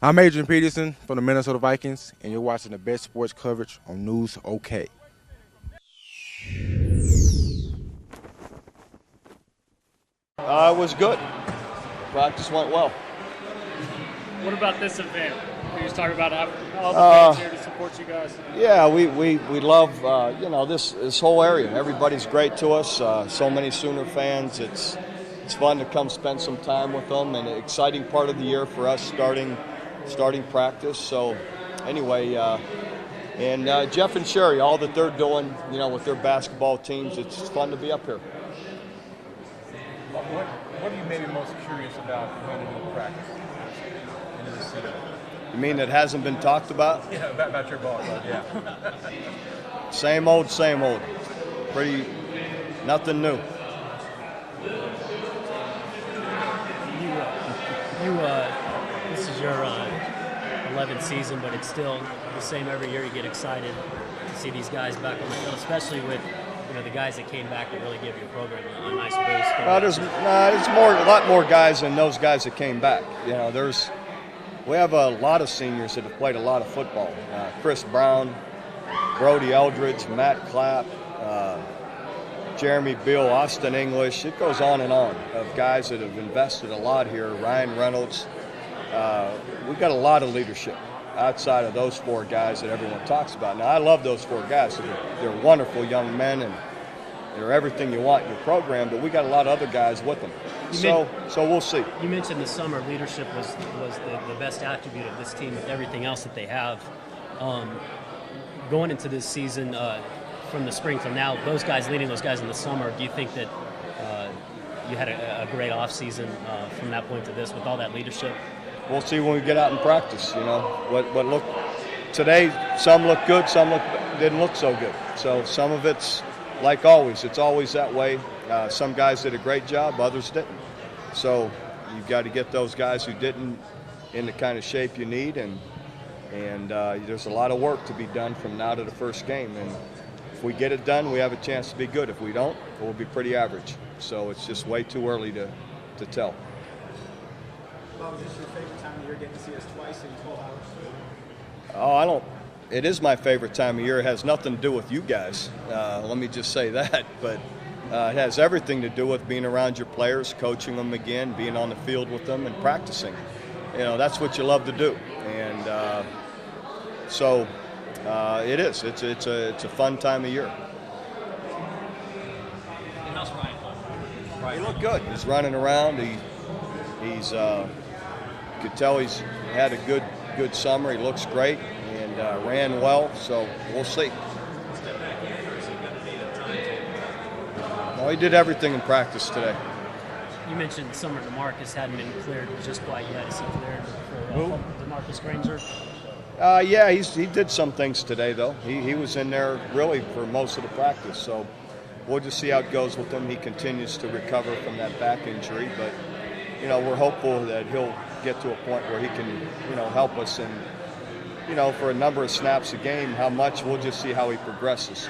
I'm Adrian Peterson from the Minnesota Vikings, and you're watching the best sports coverage on News OK. It was good. Practice went well. What about this event? You just talk about all the fans here to support you guys. Yeah, we love this whole area. Everybody's great to us. So many Sooner fans. It's fun to come spend some time with them, and an exciting part of the year for us starting practice. So anyway, and Jeff and Sherry, all that they're doing, with their basketball teams, it's fun to be up here. What are you maybe most curious about going into practice into the season? You mean that hasn't been talked about? Yeah, about your ball club, yeah. Same old. Pretty, nothing new. This is your 11th season, but it's still the same every year. You get excited to see these guys back on the field, especially with the guys that came back to really give your program a nice boost. There's a lot more guys than those guys that came back. We have a lot of seniors that have played a lot of football. Chris Brown, Brody Eldridge, Matt Clapp, Jeremy Beal, Austin English. It goes on and on of guys that have invested a lot here. Ryan Reynolds. We've got a lot of leadership outside of those four guys that everyone talks about. Now, I love those four guys. They're wonderful young men, and they're everything you want in your program, but we got a lot of other guys with them. So we'll see. You mentioned the summer leadership was the best attribute of this team with everything else that they have. Going into this season, from the spring till now, those guys leading those guys in the summer, do you think that you had a great off season from that point to this with all that leadership? We'll see when we get out in practice. What look today. Some look good, some didn't look so good. So some of it's like always. It's always that way. Some guys did a great job, others didn't. So you've got to get those guys who didn't in the kind of shape you need, and there's a lot of work to be done from now to the first game. And if we get it done, we have a chance to be good. If we don't, we'll be pretty average. So it's just way too early to tell. Bob, is this your favorite time of year, getting to see us twice in 12 hours? Oh, it is my favorite time of year. It has nothing to do with you guys. Let me just say that. But it has everything to do with being around your players, coaching them again, being on the field with them, and practicing. That's what you love to do. And so it is. It's a fun time of year. And how's Ryan? He looked good. He's running around. He's you could tell he's had a good summer. He looks great and ran well. So we'll see. No, he did everything in practice today. You mentioned Summer DeMarcus hadn't been cleared just quite yet. Is he cleared for DeMarcus Granger? Yeah, he did some things today, though. He was in there really for most of the practice. So we'll just see how it goes with him. He continues to recover from that back injury, but we're hopeful that he'll get to a point where he can help us, and for a number of snaps a game. How much, we'll just see how he progresses.